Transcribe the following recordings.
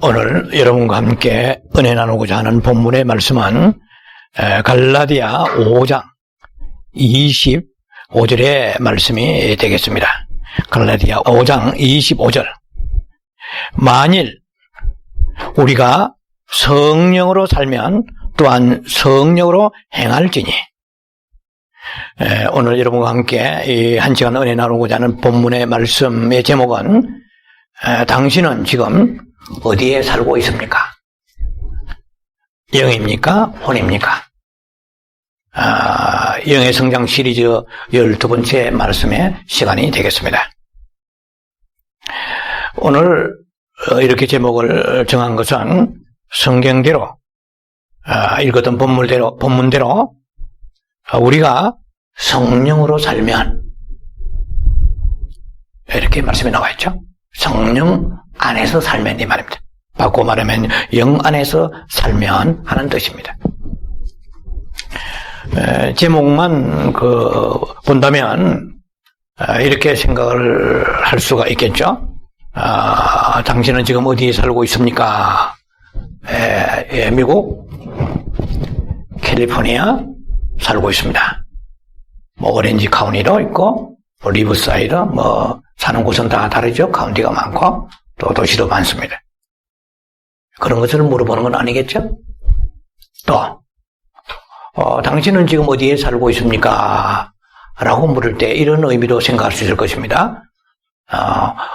오늘 여러분과 함께 은혜 나누고자 하는 본문의 말씀은 갈라디아 5장 25절의 말씀이 되겠습니다. 갈라디아 5장 25절. 만일 우리가 성령으로 살면 또한 성령으로 행할지니. 오늘 여러분과 함께 이 한 시간 은혜 나누고자 하는 본문의 말씀의 제목은 당신은 지금 어디에 살고 있습니까? 영입니까? 혼입니까? 영의 성장 시리즈 12번째 말씀의 시간이 되겠습니다. 오늘 이렇게 제목을 정한 것은 성경대로 읽었던 본문대로 우리가 성령으로 살면 이렇게 말씀이 나와 있죠. 성령 안에서 살면 이 말입니다. 바꿔 말하면 영 안에서 살면 하는 뜻입니다. 제목만 본다면 이렇게 생각을 할 수가 있겠죠. 당신은 지금 어디에 살고 있습니까? 미국 캘리포니아 살고 있습니다. 오렌지 카운티도 있고 리버사이드 사는 곳은 다 다르죠. 카운티가 많고 또 도시도 많습니다. 그런 것을 물어보는 건 아니겠죠? 또 당신은 지금 어디에 살고 있습니까? 라고 물을 때 이런 의미로 생각할 수 있을 것입니다.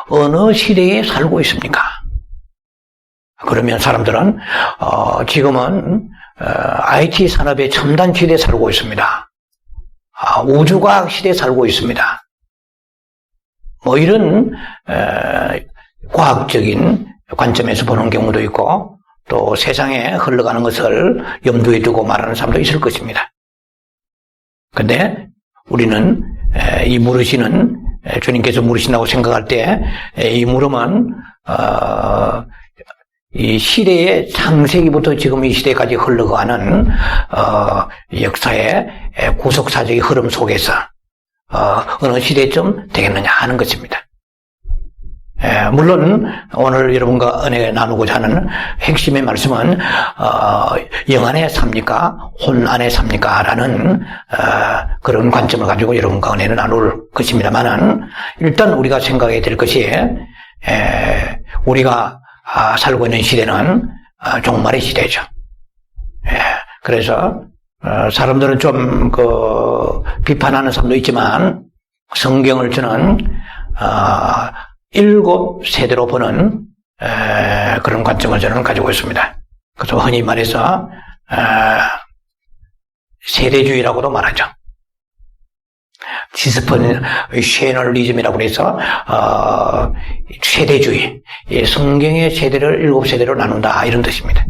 어느 시대에 살고 있습니까? 그러면 사람들은 지금은 IT 산업의 첨단 시대에 살고 있습니다. 우주과학 시대에 살고 있습니다. 이런 과학적인 관점에서 보는 경우도 있고 또 세상에 흘러가는 것을 염두에 두고 말하는 사람도 있을 것입니다. 그런데 우리는 이 물으시는 주님께서 물으신다고 생각할 때 이 물음은 이 시대의 창세기부터 지금 이 시대까지 흘러가는 역사의 구속사적인 흐름 속에서 어느 시대쯤 되겠느냐 하는 것입니다. 물론 오늘 여러분과 은혜 나누고자 하는 핵심의 말씀은 영 안에 삽니까? 혼 안에 삽니까? 라는 그런 관점을 가지고 여러분과 은혜를 나눌 것입니다만은 일단 우리가 생각해야 될 것이 우리가 살고 있는 시대는 종말의 시대죠. 그래서 사람들은 좀 비판하는 사람도 있지만 성경을 저는 7세대로 보는 그런 관점을 저는 가지고 있습니다. 그래서 흔히 말해서 세대주의라고도 말하죠. 디스퍼셔널리즘이라고 해서 세대주의, 성경의 세대를 7세대로 나눈다 이런 뜻입니다.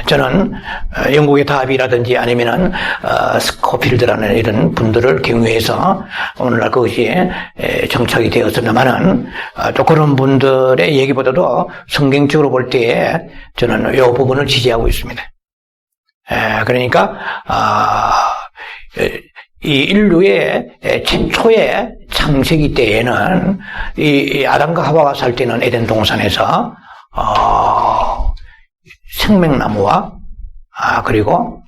저는 영국의 다비라든지 아니면은 스코필드라는 이런 분들을 경유해서 오늘날 그것이 정착이 되었습니다만은 또 그런 분들의 얘기보다도 성경적으로 볼 때에 저는 이 부분을 지지하고 있습니다. 그러니까 이 인류의 최초의 창세기 때에는 이 아담과 하와가 살 때는 에덴 동산에서 생명나무와 그리고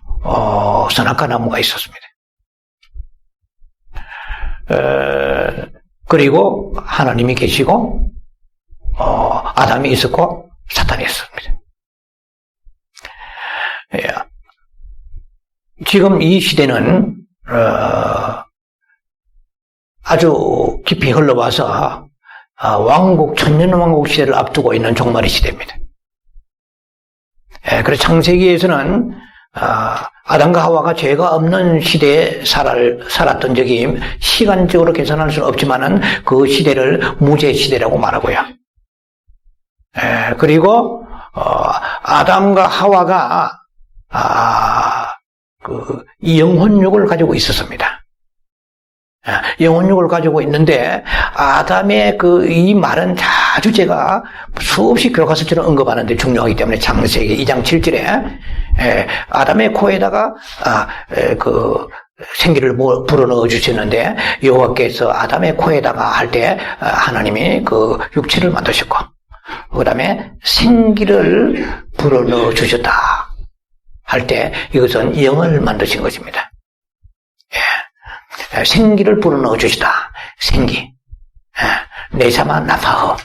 선악과 나무가 있었습니다. 그리고 하나님이 계시고 아담이 있었고 사탄이 있었습니다. 지금 이 시대는 아주 깊이 흘러와서 천년왕국 시대를 앞두고 있는 종말의 시대입니다. 그래서 창세기에서는 아담과 하와가 죄가 없는 시대에 살았던 적이 시간적으로 계산할 수는 없지만은 그 시대를 무죄 시대라고 말하고요. 그리고 아담과 하와가 이 영혼육을 가지고 있었습니다. 영혼육을 가지고 있는데 아담의 이 말은 아주 제가 수없이 교과서처럼 언급하는데 중요하기 때문에 창세기 2장 7절에 아담의 코에다가 생기를 불어넣어 주시는데 여호와께서 아담의 코에다가 할 때 하나님이 그 육체를 만드셨고 그 다음에 생기를 불어넣어 주셨다 할 때 이것은 영을 만드신 것입니다. 예. 생기를 불어넣어 주시다. 생기. 예. 네사마 나파허.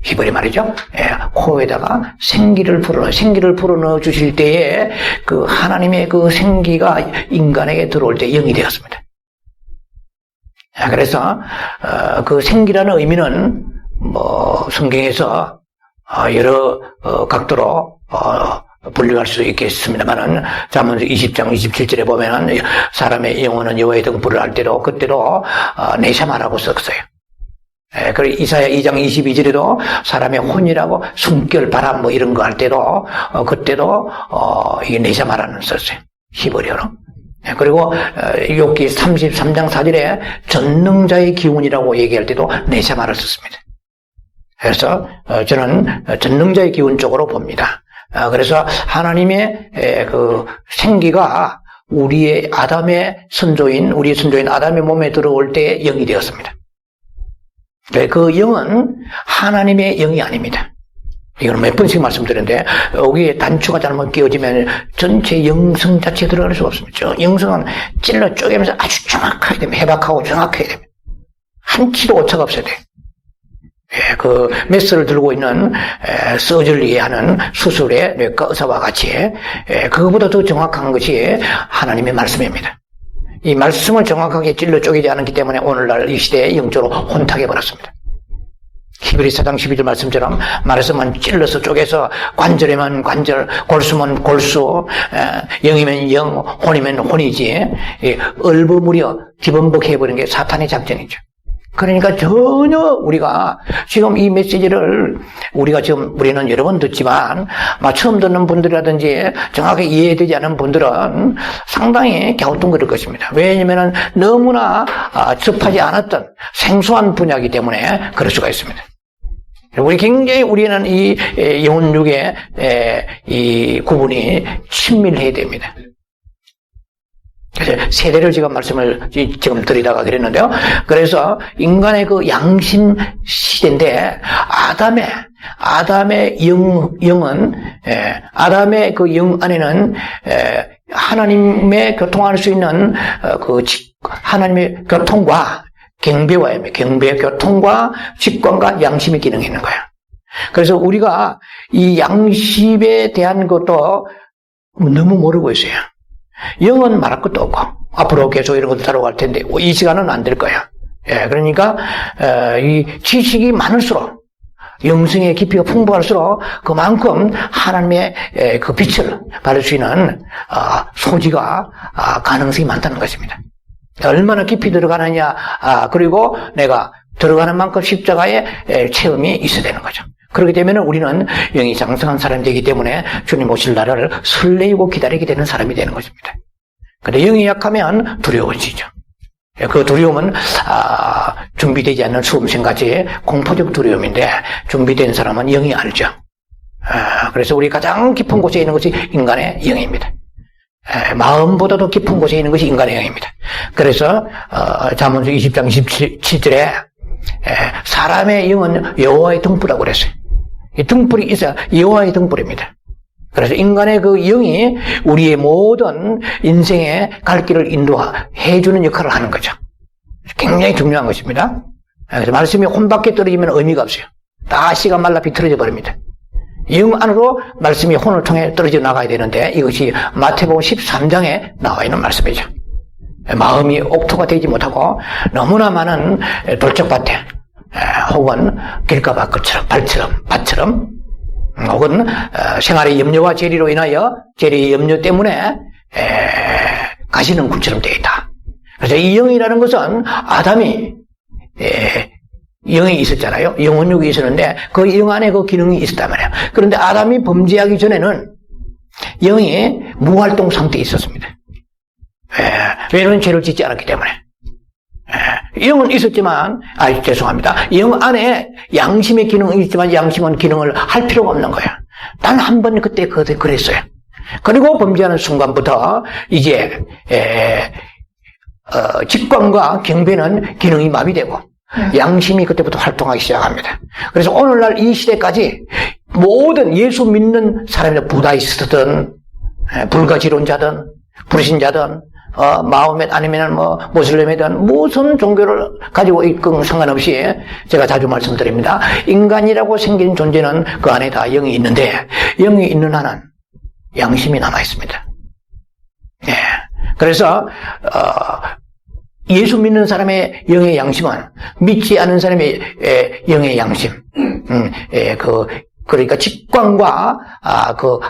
히브리 말이죠. 예. 코에다가 생기를 불어넣어 주실 때에 그 하나님의 그 생기가 인간에게 들어올 때 영이 되었습니다. 예. 그래서 그 생기라는 의미는 뭐 성경에서 여러 각도로 분류할 수 있겠습니다만은 잠언서 20장 27절에 보면은 사람의 영혼은 여호와의 등불을 할 때도 그때도 네샤마라고 썼어요. 그리고 이사야 2장 22절에도 사람의 혼이라고 숨결 바람 뭐 이런 거 할 때도 그때도 이게 네샤마라는 썼어요. 히브리어로. 그리고 욥기 33장 4절에 전능자의 기운이라고 얘기할 때도 네샤마를 썼습니다. 그래서 저는 전능자의 기운 쪽으로 봅니다. 그래서 하나님의 그 생기가 우리의 선조인 아담의 몸에 들어올 때 영이 되었습니다. 그 영은 하나님의 영이 아닙니다. 이건 몇 번씩 말씀드렸는데 여기에 단추가 잘못 끼워지면 전체 영성 자체에 들어갈 수가 없습니다. 영성은 찔러 쪼개면서 아주 정확하게 됩니다. 해박하고 정확하게 됩니다. 한치도 오차가 없어야 돼요. 그 메스를 들고 있는 서저리 하는 수술의 뇌과 의사와 같이 그거보다 더 정확한 것이 하나님의 말씀입니다. 이 말씀을 정확하게 찔러 쪼개지 않았기 때문에 오늘날 이 시대에 영적으로 혼탁해 버렸습니다. 히브리 4장 12절 말씀처럼 말씀은 찔러서 쪼개서 관절이면 관절, 골수면 골수, 영이면 영, 혼이면 혼이지 얼버무려 뒤범벅해버린 게 사탄의 작전이죠. 그러니까 전혀 우리가 지금 이 메시지를 우리는 여러 번 듣지만 처음 듣는 분들이라든지 정확하게 이해되지 않은 분들은 상당히 갸우뚱거릴 것입니다. 왜냐하면 너무나 접하지 않았던 생소한 분야이기 때문에 그럴 수가 있습니다. 우리는 이 영혼육의 이 구분이 친밀해야 됩니다. 그래서 세대를 말씀을 지금 드리다가 그랬는데요. 그래서 인간의 그 양심 시대인데 아담의 영은 아담의 그 영 안에는 하나님의 교통할 수 있는 하나님의 교통과 교통과 직관과 양심의 기능이 있는 거예요. 그래서 우리가 이 양심에 대한 것도 너무 모르고 있어요. 영은 말할 것도 없고 앞으로 계속 이런 것도 다루고 할 텐데 이 시간은 안 될 거야. 그러니까 이 지식이 많을수록 영성의 깊이가 풍부할수록 그만큼 하나님의 그 빛을 받을 수 있는 소지가 가능성이 많다는 것입니다. 얼마나 깊이 들어가느냐 그리고 내가 들어가는 만큼 십자가의 체험이 있어야 되는 거죠. 그렇게 되면 우리는 영이 장성한 사람이 되기 때문에 주님 오실 날을 설레이고 기다리게 되는 사람이 되는 것입니다. 그런데 영이 약하면 두려워지죠. 그 두려움은 준비되지 않는 수험생같이 공포적 두려움인데 준비된 사람은 영이 알죠. 그래서 우리 가장 깊은 곳에 있는 것이 인간의 영입니다. 마음보다도 깊은 곳에 있는 것이 인간의 영입니다. 그래서 잠언서 20장 27절에 사람의 영은 여호와의 등불이라고 그랬어요. 이 등불이 있어야 여호와의 등불입니다. 그래서 인간의 그 영이 우리의 모든 인생의 갈 길을 인도해주는 역할을 하는 거죠. 굉장히 중요한 것입니다. 그래서 말씀이 혼밖에 떨어지면 의미가 없어요. 다 씨가 말라 비틀어져 버립니다. 영 안으로 말씀이 혼을 통해 떨어져 나가야 되는데 이것이 마태복음 13장에 나와 있는 말씀이죠. 마음이 옥토가 되지 못하고 너무나 많은 돌적밭에 혹은 길가밭 것처럼 밭처럼 혹은 생활의 염려와 재리로 인하여 재리의 염려 때문에 가시는 굴처럼 되어 있다. 그래서 이 영이라는 것은 아담이 영이 있었잖아요. 영혼육이 있었는데 그 영 안에 그 기능이 있었단 말이에요. 그런데 아담이 범죄하기 전에는 영이 무활동 상태에 있었습니다. 왜냐하면 죄를 짓지 않았기 때문에. 영은 있었지만, 죄송합니다. 영 안에 양심의 기능은 있지만 양심은 기능을 할 필요가 없는 거예요. 단 한 번 그때 그랬어요. 그리고 범죄하는 순간부터 이제 직관과 경배는 기능이 마비되고 양심이 그때부터 활동하기 시작합니다. 그래서 오늘날 이 시대까지 모든 예수 믿는 사람들, 부다이스트든 불가지론자든 불신자든 마호멧 아니면 모슬렘이든 무슨 종교를 가지고 있건 상관없이 제가 자주 말씀드립니다. 인간이라고 생긴 존재는 그 안에 다 영이 있는데 영이 있는 한은 양심이 남아 있습니다. 예. 그래서 예수 믿는 사람의 영의 양심은 믿지 않은 사람의 영의 양심, 그러니까 직관과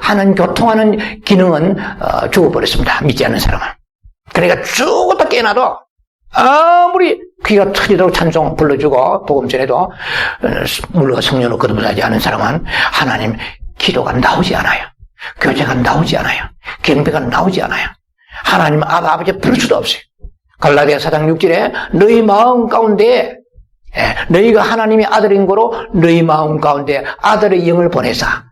하는 교통하는 기능은 죽어버렸습니다. 믿지 않는 사람은. 그러니까 죽었다 깨어나도 아무리 귀가 터지도록 찬송 불러주고 복음 전에도 물과 성령으로 거듭나지 않은 사람은 하나님 기도가 나오지 않아요. 교제가 나오지 않아요. 경배가 나오지 않아요. 하나님 아버지 부를 수도 없어요. 갈라디아 4장 6절에 너희 마음 가운데 너희가 하나님의 아들인 거로 너희 마음 가운데 아들의 영을 보내사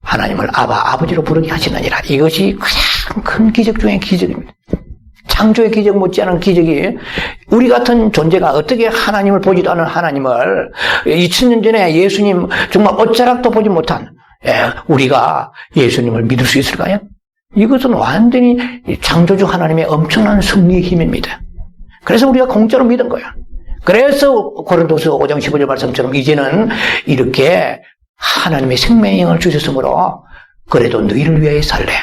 하나님을 아버지로 부르게 하시느니라. 이것이 가장 큰 기적 중에 기적입니다. 창조의 기적 못지않은 기적이 우리 같은 존재가 어떻게 하나님을 보지도 않은 하나님을 2000년 전에 예수님 정말 어쩌락도 보지 못한 우리가 예수님을 믿을 수 있을까요? 이것은 완전히 창조주 하나님의 엄청난 승리의 힘입니다. 그래서 우리가 공짜로 믿은 거야. 그래서 고린도서 5장 15절 말씀처럼 이제는 이렇게 하나님의 생명의 영을 주셨으므로 그래도 너희를 위하여 살래.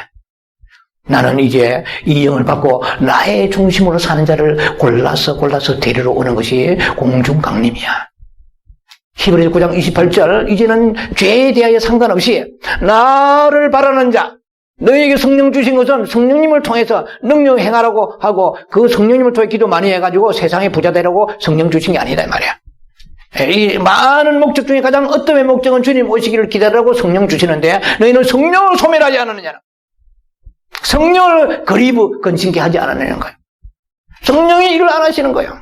나는 이제 이 영을 받고 나의 중심으로 사는 자를 골라서 데리러 오는 것이 공중강림이야. 히브리서 9장 28절 이제는 죄에 대하여 상관없이 나를 바라는 자 너희에게 성령 주신 것은 성령님을 통해서 능력 행하라고 하고 그 성령님을 통해 기도 많이 해가지고 세상에 부자 되라고 성령 주신 게 아니다 이 말이야. 이 많은 목적 중에 가장 어떤 목적은 주님 오시기를 기다리라고 성령 주시는데 너희는 성령을 소멸하지 않느냐. 성령을 근심케 하지 않느냐는 거예요. 성령이 일을 안 하시는 거예요.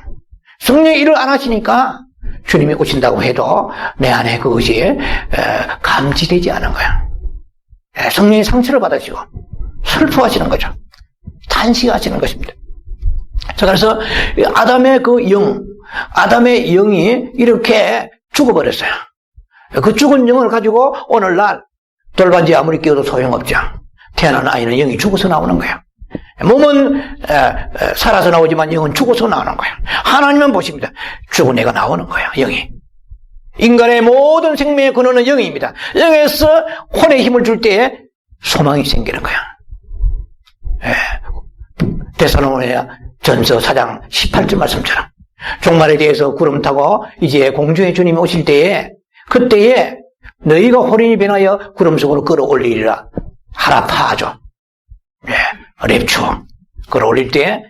성령이 일을 안 하시니까 주님이 오신다고 해도 내 안에 그것이 감지되지 않은 거야. 성령이 상처를 받으시고 슬퍼하시는 거죠. 탄식하시는 것입니다. 자, 그래서 아담의 아담의 영이 이렇게 죽어버렸어요. 그 죽은 영을 가지고 오늘날 돌반지에 아무리 끼워도 소용없죠. 태어난 아이는 영이 죽어서 나오는 거예요. 몸은 살아서 나오지만 영은 죽어서 나오는 거예요. 하나님은 보십니다. 죽은 애가 나오는 거예요. 영이. 인간의 모든 생명의 근원은 영입니다. 영에서 혼의 힘을 줄 때에 소망이 생기는 거야. 데살로니가 전서 4장 18절 말씀처럼 종말에 대해서 구름 타고 이제 공중에 주님이 오실 때에 그때에 너희가 호련히 변하여 구름 속으로 끌어올리리라. 하라파하죠. 랩추어 끌어올릴 때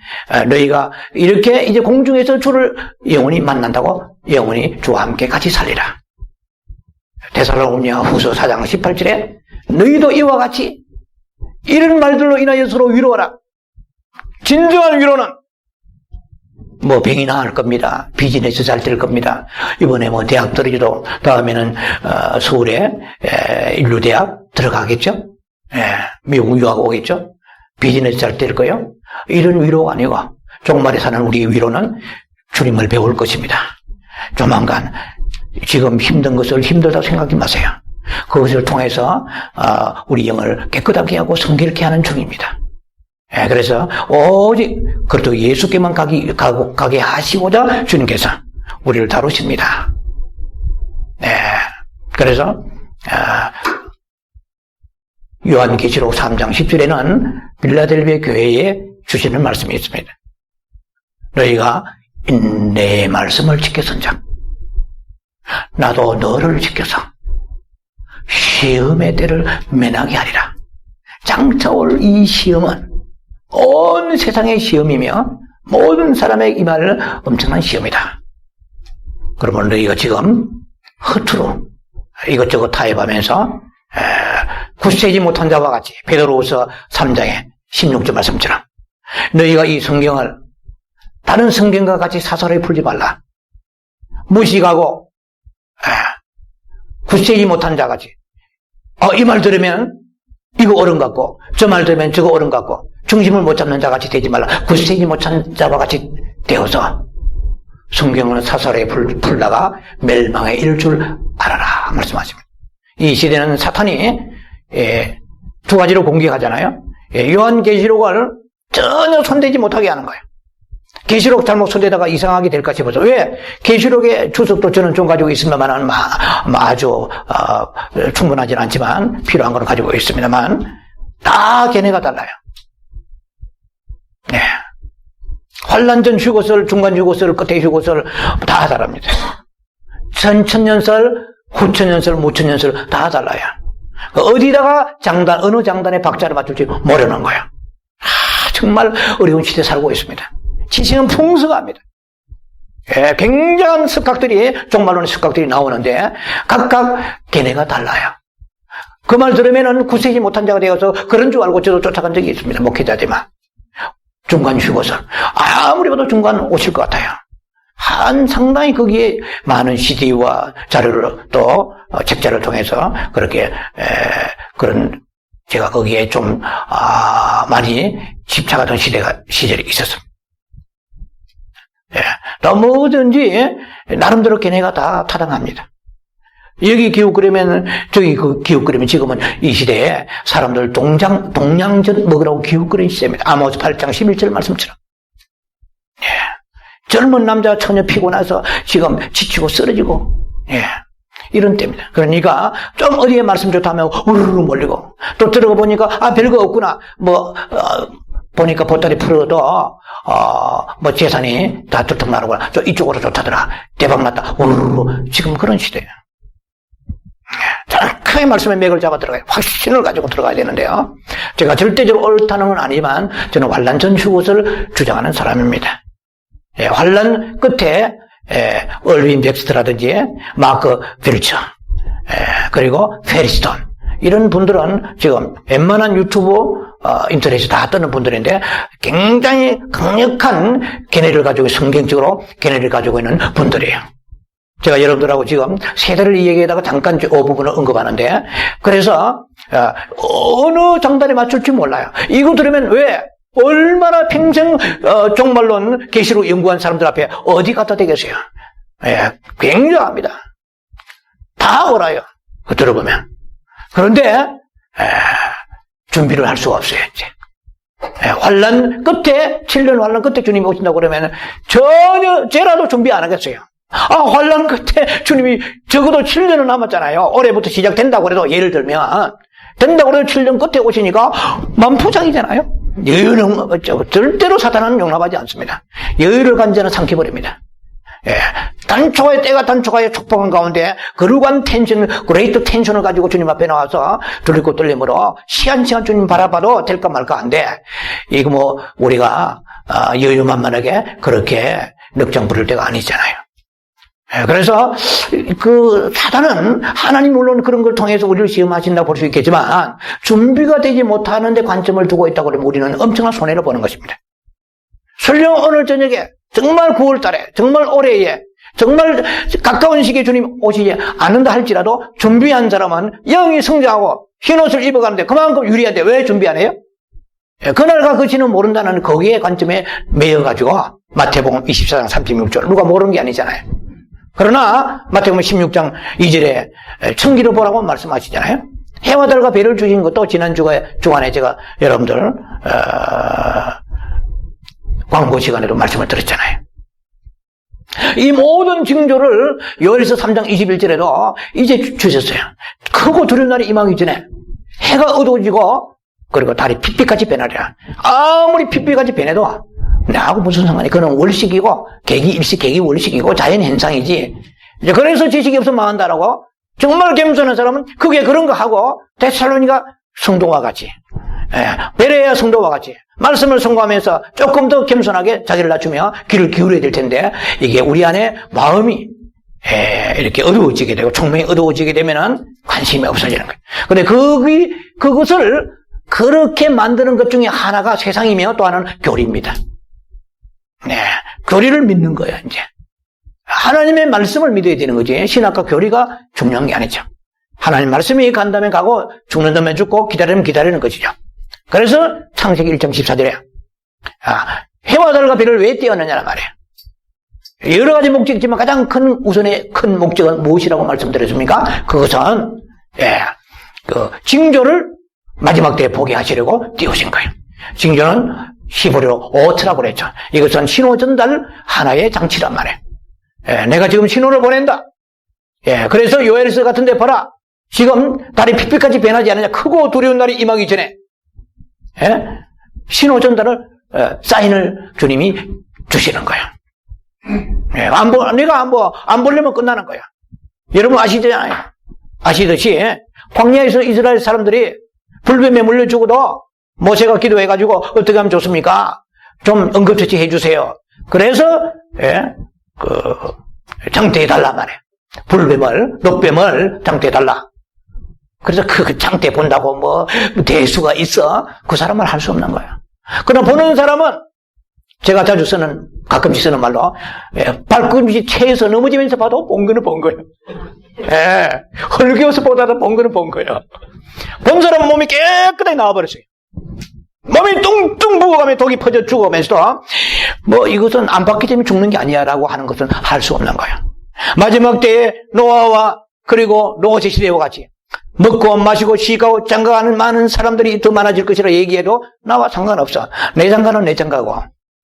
너희가 이렇게 이제 공중에서 주를 영원히 만난다고 영원히 주와 함께 같이 살리라. 데살로니가 후서 4장 18절에 너희도 이와 같이 이런 말들로 인하여 서로 위로하라. 진정한 위로는 병이 나을 겁니다. 비즈니스 잘 될 겁니다. 이번에 대학 떨어지도 다음에는 서울에 인류대학 들어가겠죠. 미국 유학 오겠죠. 비즈니스 잘 될 거요. 이런 위로가 아니고 종말에 사는 우리의 위로는 주님을 배울 것입니다. 조만간 지금 힘든 것을 힘들다고 생각하지 마세요. 그것을 통해서 우리 영을 깨끗하게 하고 성결케 하는 중입니다. 그래서 오직 그래도 예수께만 가게 하시고자 주님께서 우리를 다루십니다. 그래서 요한계시록 3장 10절에는 빌라델비아 교회에 주시는 말씀이 있습니다. 너희가 내 말씀을 지켰은즉 나도 너를 지켜서 시험의 때를 면하게 하리라. 장차 올 이 시험은 온 세상의 시험이며 모든 사람의 임할 엄청난 시험이다. 그러면 너희가 지금 허투루 이것저것 타협하면서 굳세지 못한 자와 같이 베드로후서 3장의 16절 말씀처럼 너희가 이 성경을 다른 성경과 같이 사설에 풀지 말라. 무식하고 굳세지 못한 자 같이 이 말 들으면 이거 옳은 것 같고 저 말 들으면 저거 옳은 것 같고 중심을 못 잡는 자 같이 되지 말라. 굳세지 못한 자와 같이 되어서 성경은 사사로이 풀다가 멸망에 이를 줄 알아라 말씀하십니다. 이 시대는 사탄이 두 가지로 공격하잖아요. 요한계시록을 전혀 손대지 못하게 하는 거예요. 계시록 잘못 손대다가 이상하게 될까 싶어서. 왜? 계시록의 주석도 저는 좀 가지고 있습니다만 아주 충분하진 않지만 필요한 걸 가지고 있습니다만 다 걔네가 달라요. 네. 환란 전 휴거설, 중간 휴거설, 끝에 휴거설 다 다릅니다. 천년설, 후천년설, 무천년설 다 달라요. 어디다가 장단, 어느 장단에 박자를 맞출지 모르는 거예요. 정말 어려운 시대에 살고 있습니다. 지식은 풍성합니다. 굉장한 습각들이, 종말론의 습각들이 나오는데 각각 걔네가 달라요. 그 말 들으면은 구세지 못한 자가 되어서 그런 줄 알고 저도 쫓아간 적이 있습니다. 목회자지만. 중간 휴거설. 아무리 봐도 중간 오실 것 같아요. 상당히 거기에 많은 CD와 자료를 또 책자를 통해서 그렇게 그런 제가 거기에 좀 많이 집착하던 시절이 있었습니다. 또 뭐든지 나름대로 걔네가 다 타당합니다. 여기 기웃 그리면 저기 기웃 그리면 지금은 이 시대에 사람들 동량전 먹으라고 기웃 그리는 시대입니다. 아모스 8장 11절 말씀처럼. 젊은 남자 처녀 피곤해서 지금 지치고 쓰러지고 이런 때입니다. 그러니까 좀 어디에 말씀 좋다면 우르르 몰리고 또 들어가 보니까 별거 없구나 보니까 보따리 풀어도 재산이 다 들통나고 저 이쪽으로 좋다더라 대박났다 우르르 지금 그런 시대예요. 정확하게 말씀의 맥을 잡아 들어가요. 확신을 가지고 들어가야 되는데요. 제가 절대적으로 옳다는 건 아니지만 저는 환란 전 휴것을 주장하는 사람입니다. 환란 끝에 얼빈 벡스트라든지 마크 벨처 그리고 페리스톤 이런 분들은 지금 웬만한 유튜브 인터넷에 다 뜨는 분들인데 굉장히 강력한 견해를 가지고 성경적으로 견해를 가지고 있는 분들이에요. 제가 여러분들하고 지금 세대를 이 얘기에다가 잠깐 그 부분을 언급하는데 그래서 어느 장단에 맞출지 몰라요. 이거 들으면 왜 얼마나 평생 종말론 계시록 연구한 사람들 앞에 어디 갖다 대겠어요. 굉장합니다. 다 옳아요. 들어보면. 그런데 준비를 할 수가 없어요. 이제. 환란 끝에 7년 환란 끝에 주님이 오신다고 그러면 전혀 쟤라도 준비 안 하겠어요. 환란 끝에 주님이 적어도 7년은 남았잖아요. 올해부터 시작된다고 그래도 예를 들면 된다고 해도 7년 끝에 오시니까 만포장이잖아요. 여유는 절대로 사탄은 용납하지 않습니다. 여유를 간자는 삼켜버립니다. 단초가의 때가 단초가의 축복한 가운데 거룩한 텐션, 그레이트 텐션을 가지고 주님 앞에 나와서 들리고 떨림으로 시간 주님 바라봐도 될까 말까 한데 이거 우리가 여유만만하게 그렇게 넉장 부릴 때가 아니잖아요. 그래서 사단은 하나님 물론 그런 걸 통해서 우리를 시험하신다고 볼 수 있겠지만 준비가 되지 못하는데 관점을 두고 있다고 그러면 우리는 엄청난 손해를 보는 것입니다. 설령 오늘 저녁에 정말 9월 달에 정말 올해에 정말 가까운 시기에 주님 오시지 않는다 할지라도 준비한 사람은 영이 성장하고 흰옷을 입어가는데 그만큼 유리한데 왜 준비 안 해요? 그날과 그 시는 모른다는 거기에 관점에 매여가지고 마태복음 24장 36절 누가 모르는 게 아니잖아요. 그러나 마태복음 16장 2절에 천기를 보라고 말씀하시잖아요. 해와 달과 별을 주신 것도 지난 주간에 제가 여러분들 광고 시간에도 말씀을 드렸잖아요. 이 모든 징조를 요엘서 3장 21절에도 이제 주셨어요. 크고 두려운 날이 임하기 전에 해가 어두워지고 그리고 달이 핏빛같이 변하리라. 아무리 핏빛같이 변해도 나하고 무슨 상관이? 그건 월식이고 계기 일식, 계기 월식이고 자연 현상이지. 이제 그래서 지식이 없으면 망한다라고 정말 겸손한 사람은 그게 그런 거 하고 데살로니가 성도와 같이 베레야 성도와 같이 말씀을 선고하면서 조금 더 겸손하게 자기를 낮추며 귀를 기울여야 될 텐데 이게 우리 안에 마음이 이렇게 어두워지게 되고 총명이 어두워지게 되면은 관심이 없어지는 거예요. 근데 그것을 그렇게 만드는 것 중에 하나가 세상이며 또 하나는 교리입니다. 교리를 믿는 거예요, 이제. 하나님의 말씀을 믿어야 되는 거지. 신학과 교리가 중요한 게 아니죠. 하나님 말씀이 간다면 가고 죽는다면 죽고 기다리면 기다리는 것이죠. 그래서 창세기 1장 14절에 해와 달과 별을 왜 띄었느냐는 말이에요. 여러 가지 목적이 있지만 가장 큰 우선의 큰 목적은 무엇이라고 말씀드렸습니까? 그것은 징조를 마지막 때에 보게 하시려고 띄우신 거예요. 징조는 히브리어로 오트라고 그랬죠. 이것은 신호 전달 하나의 장치란 말이에요. 내가 지금 신호를 보낸다. 그래서 요엘서 같은 데 봐라. 지금 달이 핏빛같이 변하지 않느냐. 크고 두려운 날이 임하기 전에 신호 전달을 사인을 주님이 주시는 거예요. 내가 안 보려면 끝나는 거야. 여러분 아시듯이 광야에서 이스라엘 사람들이 불뱀에 물려 죽어도 모세가 기도해가지고 어떻게 하면 좋습니까? 좀 응급처치 해주세요. 그래서 장대해달란 말이에요. 불뱀을 녹뱀을 장대해달라. 그래서 그 장대 본다고 뭐 대수가 있어? 그 사람은 할 수 없는 거예요. 그러나 보는 사람은 제가 자주 가끔씩 쓰는 말로 발꿈치 채에서 넘어지면서 봐도 본 거는 본 거예요. 헐겨서 보다도 본 거는 본 거예요. 본 사람은 몸이 깨끗하게 나와버렸어요. 몸이 뚱뚱 부어가며 독이 퍼져 죽어가면서도 이것은 안 받기 때문에 죽는 게 아니야 라고 하는 것은 할 수 없는 거예요. 마지막 때에 노아와 그리고 롯의 시대와 같이 먹고 마시고 쉬고 장가가는 많은 사람들이 더 많아질 것이라 얘기해도 나와 상관없어. 내 장가는 내 장가고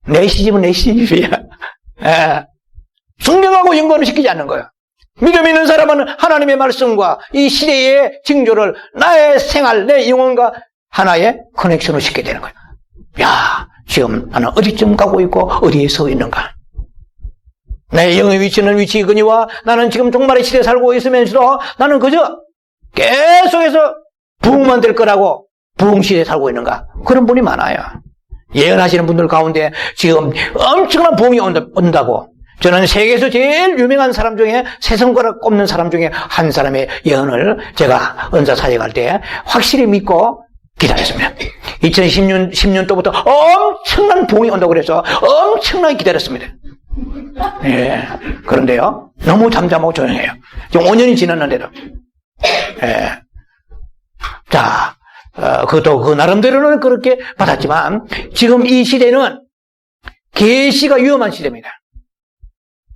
내 시집은 내 시집이야. 순경하고 연관을 시키지 않는 거예요. 믿음 있는 사람은 하나님의 말씀과 이 시대의 징조를 나의 생활, 내 영혼과 하나의 커넥션을 시키게 되는 거예요. 야, 지금 나는 어디쯤 가고 있고 어디에 서 있는가? 내 영의 위치는 위치이거니와 나는 지금 종말의 시대에 살고 있으면서도 나는 그저 계속해서 부흥만 될 거라고 부흥시대에 살고 있는가? 그런 분이 많아요. 예언하시는 분들 가운데 지금 엄청난 부흥이 온다고. 저는 세계에서 제일 유명한 사람 중에 세 손가락 꼽는 사람 중에 한 사람의 예언을 제가 은사 사역할 때 확실히 믿고 기다렸습니다. 2010년도부터 엄청난 부흥이 온다고 그래서 엄청나게 기다렸습니다. 그런데요, 너무 잠잠하고 조용해요. 지금 5년이 지났는데도. 그것도 그 나름대로는 그렇게 받았지만 지금 이 시대는 계시가 위험한 시대입니다.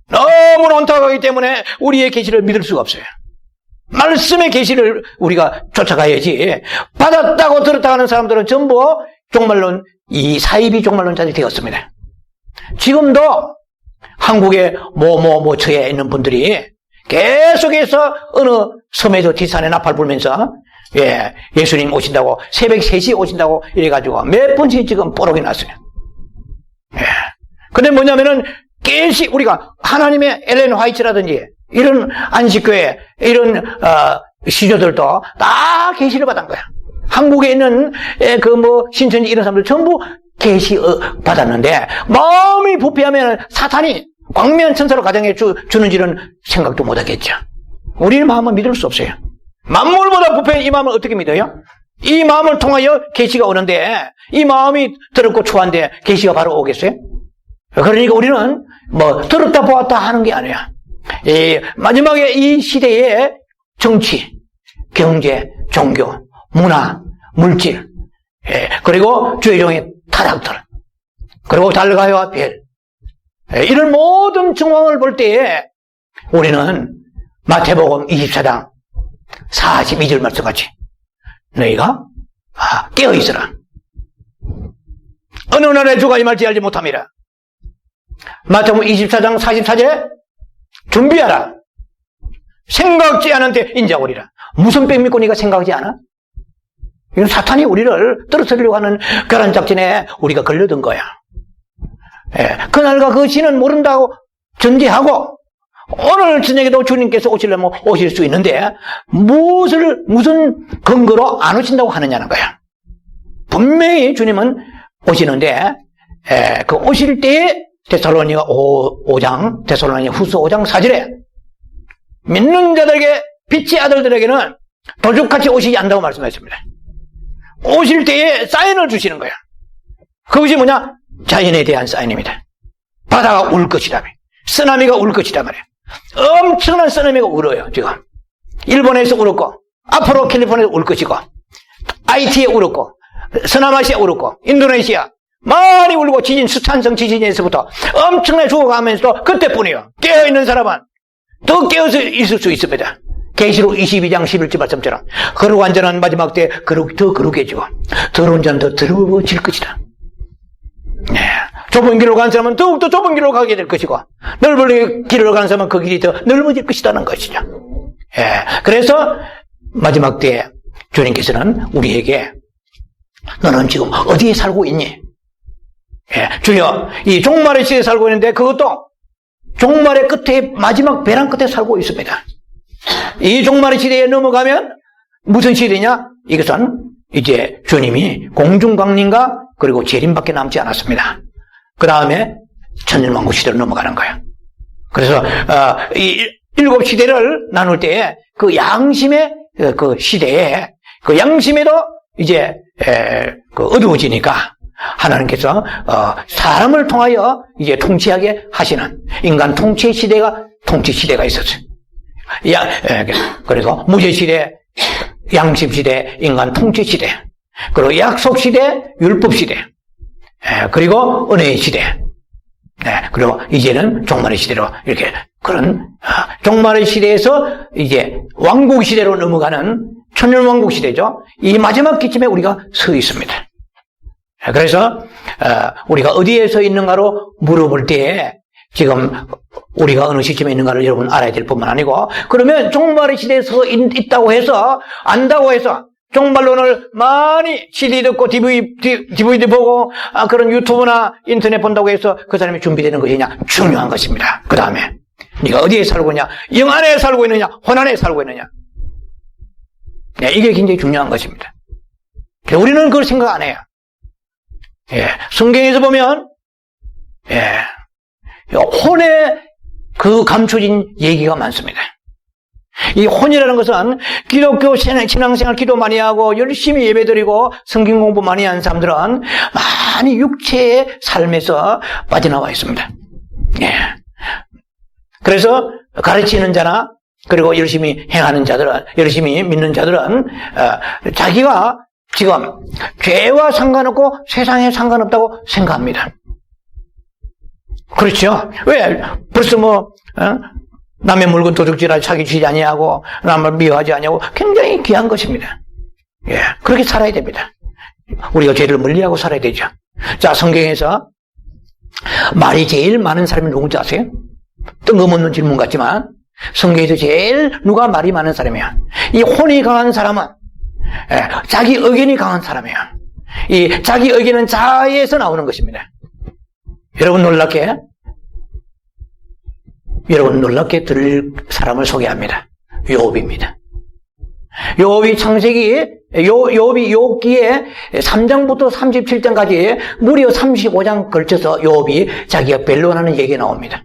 너무 온탁하기 때문에 우리의 계시를 믿을 수가 없어요. 말씀의 계시를 우리가 쫓아가야지. 받았다고 들었다 하는 사람들은 전부 종말론, 이 사이비 종말론자들이 되었습니다. 지금도 한국의 처에 있는 분들이 계속해서 어느 섬에서 뒷산에 나팔 불면서 예수님 오신다고 새벽 3시에 오신다고 이래가지고 몇 번씩 지금 뽀록이 났어요. 근데 뭐냐면은 계시 우리가 하나님의 엘렌 화이트라든지 이런 안식교회 이런 시조들도 다 계시를 받은 거야. 한국에 있는 신천지 이런 사람들 전부 계시 받았는데 마음이 부패하면 사탄이 광명한 천사로 가정해 주는지는 생각도 못하겠죠. 우리는 마음을 믿을 수 없어요. 만물보다 부패한 이 마음을 어떻게 믿어요? 이 마음을 통하여 계시가 오는데 이 마음이 더럽고 추한데 계시가 바로 오겠어요? 그러니까 우리는 들었다 보았다 하는 게 아니야. 마지막에 이 시대의 정치, 경제, 종교, 문화, 물질, 그리고 죄종의 타락들, 그리고 달가와 별, 이런 모든 정황을 볼 때에 우리는 마태복음 24장 42절 말씀같이 너희가 깨어있으라. 어느 날에 주가 임할지 알지 못함이라. 마태복음 24장 44절에 준비하라. 생각지 않은 때 인자오리라. 무슨 백 믿고 네가 생각하지 않아? 이건 사탄이 우리를 떨어뜨리려고 하는 교란 작전에 우리가 걸려든 거야. 그날과 그 시는 모른다고 전제하고 오늘 저녁에도 주님께서 오시려면 오실 수 있는데 무슨 근거로 안 오신다고 하느냐는 거야. 분명히 주님은 오시는데 그 오실 때에 데살로니가 5장 데살로니가 후서 5장 4절에 믿는 자들에게 빛의 아들들에게는 도둑같이 오시지 않는다고 말씀했습니다. 오실 때에 사인을 주시는 거야. 그것이 뭐냐? 자연에 대한 사인입니다. 바다가 울 것이라며, 쓰나미가 울 것이란 말이에요. 엄청난 쓰나미가 울어요. 지금 일본에서 울었고 앞으로 캘리포니아에서 울 것이고 IT에 울었고 서남아시아에 울었고 인도네시아 많이 울고 수찬성 지진에서부터 엄청나게 죽어가면서도 그때뿐이에요. 깨어있는 사람은 더 깨어서 있을 수 있습니다. 계시록 22장 11절 말씀처럼 거룩한 자는 마지막 때에 더 거룩해지고 더러운 자는 더 더러워질 것이다. 네. 좁은 길로 가는 사람은 더욱더 좁은 길로 가게 될 것이고 넓은 길로 가는 사람은 그 길이 더 넓어질 것이라는 것이죠. 예. 그래서 마지막 때에 주님께서는 우리에게 너는 지금 어디에 살고 있니? 예. 주여, 이 종말의 시대에 살고 있는데 그것도 종말의 끝에 마지막 배란 끝에 살고 있습니다. 이 종말의 시대에 넘어가면 무슨 시대냐? 이것은 이제 주님이 공중강림과 그리고 재림밖에 남지 않았습니다. 그 다음에 천년왕국 시대로 넘어가는 거예요. 그래서 이 7시대를 나눌 때에 그 양심의 그 시대에 그 양심에도 이제 그 어두워지니까 하나님께서 사람을 통하여 이제 통치하게 하시는 인간 통치 시대가 있었어요. 그리고 무죄 시대, 양심 시대, 인간 통치 시대, 그리고 약속 시대, 율법 시대, 그리고 은혜의 시대, 그리고 이제는 종말의 시대로 이렇게 그런 종말의 시대에서 이제 왕국 시대로 넘어가는 천년 왕국 시대죠. 이 마지막 기점에 우리가 서 있습니다. 그래서 우리가 어디에 서 있는가로 물어볼 때에 지금 우리가 어느 시점에 있는가를 여러분 알아야 될 뿐만 아니고 그러면 종말의 시대에 서 있다고 해서 안다고 해서 종말론을 많이 CD 듣고 DVD 보고 그런 유튜브나 인터넷 본다고 해서 그 사람이 준비되는 것이냐? 중요한 것입니다. 그 다음에 네가 어디에 살고 있냐? 영 안에 살고 있느냐? 혼 안에 살고 있느냐? 네, 이게 굉장히 중요한 것입니다. 우리는 그걸 생각 안 해요. 예, 성경에서 보면 혼에 그 감춰진 얘기가 많습니다. 이 혼이라는 것은 기독교 신앙생활 기도 많이 하고 열심히 예배드리고 성경 공부 많이 하는 사람들은 많이 육체의 삶에서 빠져나와 있습니다. 예. 그래서 가르치는 자나 그리고 열심히 행하는 자들은, 열심히 믿는 자들은 자기가 지금 죄와 상관없고 세상에 상관없다고 생각합니다. 그렇죠? 왜? 벌써 남의 물건 도둑질하지 사기치지 아니하고 남을 미워하지 아니하고 굉장히 귀한 것입니다. 예, 그렇게 살아야 됩니다. 우리가 죄를 멀리하고 살아야 되죠. 자, 성경에서 말이 제일 많은 사람이 누군지 아세요? 뜬금없는 질문 같지만 성경에서 제일 누가 말이 많은 사람이야? 이 혼이 강한 사람은 자기 의견이 강한 사람이야. 이 자기 의견은 자에서 나오는 것입니다. 여러분 놀랍게 들을 사람을 소개합니다. 욥입니다. 욥이 창세기, 욥이 욥기에 3장부터 37장까지 무려 35장 걸쳐서 욥이 자기가 변론하는 얘기가 나옵니다.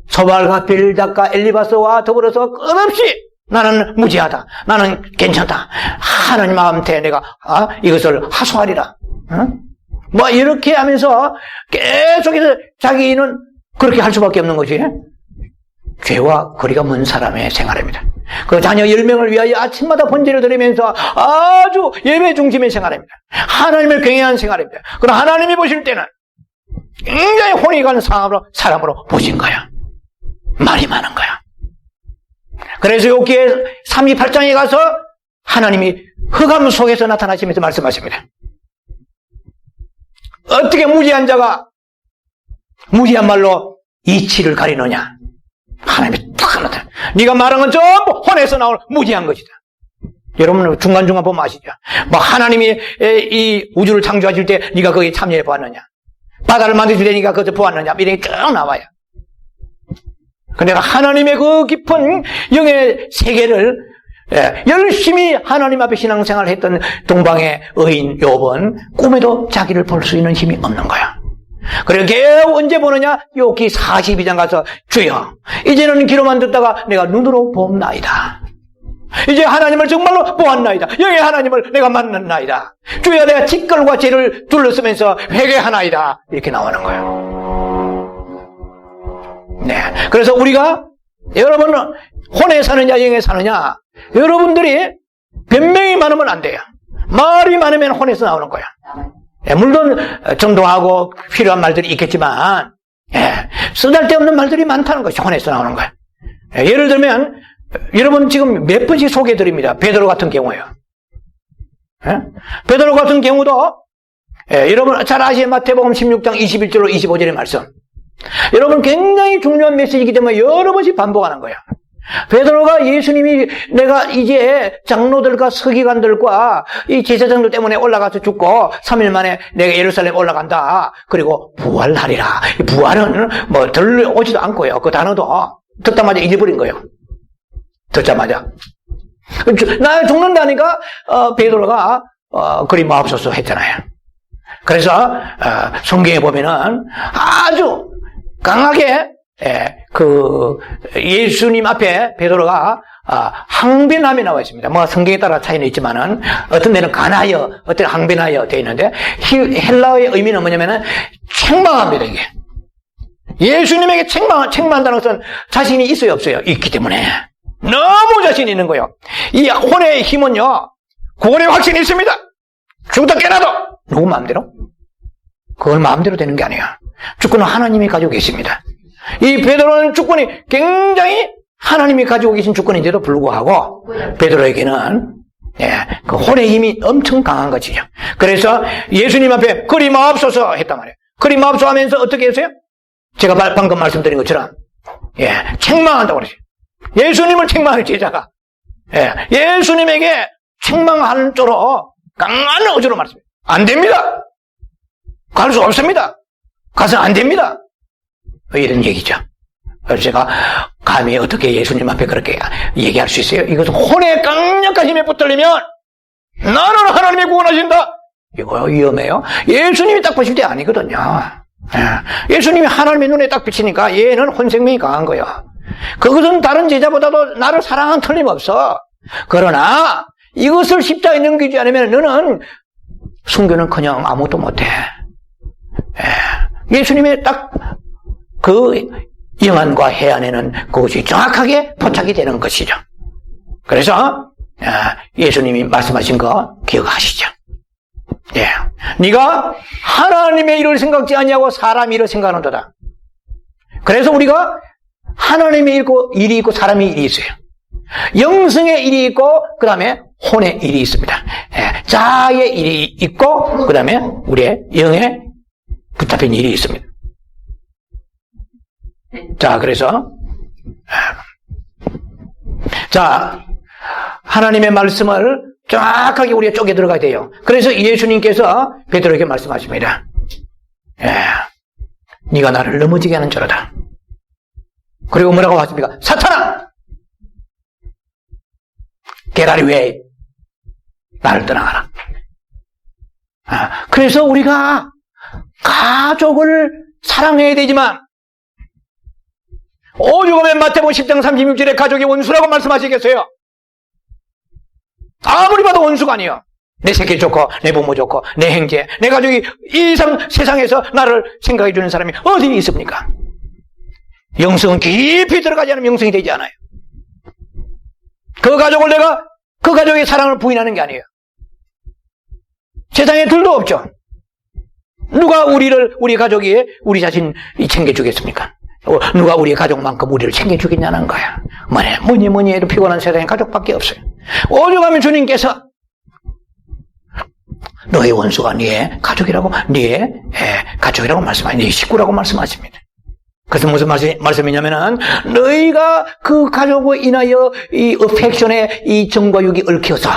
소발과 빌닷과 엘리바스와 더불어서 끝없이 나는 무지하다. 나는 괜찮다. 하나님한테 내가 이것을 하소하리라. 뭐 이렇게 하면서 계속해서 자기는 그렇게 할 수밖에 없는 것이 죄와 거리가 먼 사람의 생활입니다. 그 자녀 10명을 위하여 아침마다 번제를 드리면서 아주 예배 중심의 생활입니다. 하나님을 경외하는 생활입니다. 그러나 하나님이 보실 때는 굉장히 혼이 가는 사람으로 보신 거야. 말이 많은 거야. 그래서 여기에 38장에 가서 하나님이 흑암 속에서 나타나시면서 말씀하십니다. 어떻게 무지한 자가 무지한 말로 이치를 가리느냐? 하나님이 딱 나타나. 네가 말한 건 전부 혼에서 나올 무지한 것이다. 여러분 중간중간 보면 아시죠? 뭐 하나님이 이 우주를 창조하실 때 네가 거기에 참여해 보았느냐? 바다를 만드실 때 네가 거기서 보았느냐? 이런 게 쭉 나와요. 근데 하나님의 그 깊은 영의 세계를 열심히 하나님 앞에 신앙생활을 했던 동방의 의인 욥은 꿈에도 자기를 볼 수 있는 힘이 없는 거야. 그래서 겨우 언제 보느냐? 욥기 42장 가서 주여 이제는 귀로만 듣다가 내가 눈으로 봅나이다. 이제 하나님을 정말로 보았나이다. 여기 하나님을 내가 만났나이다. 주여 내가 직걸과 죄를 둘러쓰면서 회개하나이다. 이렇게 나오는 거예요. 네. 그래서 우리가 여러분은 혼에 사느냐 영에 사느냐 여러분들이 변명이 많으면 안 돼요. 말이 많으면 혼에서 나오는 거야. 물론 정도하고 필요한 말들이 있겠지만 쓰잘데없는 말들이 많다는 것이 혼에서 나오는 거예요. 예를 들면 여러분 지금 몇 번씩 소개해드립니다. 베드로 같은 경우예요. 베드로 같은 경우도 여러분 잘 아시는 마태복음 16장 21절로 25절의 말씀. 여러분 굉장히 중요한 메시지이기 때문에 여러 번씩 반복하는 거예요. 베드로가 예수님이 내가 이제 장로들과 서기관들과 이 제사장들 때문에 올라가서 죽고 3일 만에 내가 예루살렘 올라간다. 그리고 부활하리라. 부활은 뭐 덜 오지도 않고요. 그 단어도 듣자마자 잊어버린 거예요. 듣자마자. 나 죽는다니까 베드로가 그리 마옵소서 했잖아요. 그래서 성경에 보면은 아주 강하게 그 예수님 앞에 베드로가 항변함이 나와 있습니다. 뭐 성경에 따라 차이는 있지만은 어떤 데는 간하여, 어떤 데는 항변하여 되어 있는데 헬라어의 의미는 뭐냐면은 책망합니다. 이게 예수님에게 책망한다는 것은 자신이 있어요, 없어요? 있기 때문에 너무 자신이 있는 거예요. 이 혼의 힘은요, 구원의 확신이 있습니다. 죽다 깨나도 누구 마음대로? 그걸 마음대로 되는 게 아니에요. 주권은 하나님이 가지고 계십니다. 이 베드로는 주권이 굉장히 하나님이 가지고 계신 주권인데도 불구하고 베드로에게는 그 혼의 힘이 엄청 강한 것이죠. 그래서 예수님 앞에 그리 마옵소서 했단 말이에요. 그리 마옵소서 하면서 어떻게 했어요? 제가 방금 말씀드린 것처럼 책망한다고 그러죠. 예수님을 책망할 제자가 예수님에게 책망하는 쪽으로 강한 어조로 말씀해요. 안 됩니다. 갈 수 없습니다. 가서 안 됩니다. 이런 얘기죠. 그래서 제가 감히 어떻게 예수님 앞에 그렇게 얘기할 수 있어요? 이것은 혼의 강력한 힘에 붙들리면 나는 하나님이 구원하신다. 이거 위험해요. 예수님이 딱 보실 때 아니거든요. 예수님이 하나님의 눈에 딱 비치니까 얘는 혼생명이 강한 거예요. 그것은 다른 제자보다도 나를 사랑하는 틀림없어. 그러나 이것을 십자가에 넘기지 않으면 너는 순교는커녕 아무것도 못해. 예수님의 딱 그 영안과 해안에는 그것이 정확하게 포착이 되는 것이죠. 그래서 예수님이 말씀하신 거 기억하시죠? 네가 하나님의 일을 생각지 아니하고 사람 일을 생각하는도다. 그래서 우리가 하나님의 일이 있고 사람의 일이 있어요. 영성의 일이 있고 그 다음에 혼의 일이 있습니다. 자아의 일이 있고 그 다음에 우리의 영에 붙잡힌 일이 있습니다. 자, 그래서 하나님의 말씀을 정확하게 우리가 쪼개 들어가야 돼요. 그래서 예수님께서 베드로에게 말씀하십니다. 네가 나를 넘어지게 하는 자로다. 그리고 뭐라고 하십니까? 사탄아! 계다리 왜 나를 떠나가라. 그래서 우리가 가족을 사랑해야 되지만 오죽하면 마태복음 10장 36절에 가족이 원수라고 말씀하시겠어요? 아무리 봐도 원수가 아니에요. 내 새끼 좋고 내 부모 좋고 내 형제 내 가족이 이 이상 세상에서 나를 생각해 주는 사람이 어디 있습니까? 영성은 깊이 들어가지 않으면 영성이 되지 않아요. 그 가족을 내가 그 가족의 사랑을 부인하는 게 아니에요. 세상에 둘도 없죠. 누가 우리 가족이 우리 자신 챙겨주겠습니까? 누가 우리 가족만큼 우리를 챙겨주겠냐는 거야. 뭐니 해도 피곤한 세상에 가족밖에 없어요. 오죽하면 주님께서 너의 원수가 네 가족이라고, 네 가족이라고 말씀하십니다. 네 식구라고 말씀하십니다. 그래서 무슨 말씀이냐면은 너희가 그 가족을 인하여 이 어펙션에 이 정과 육이 얽혀서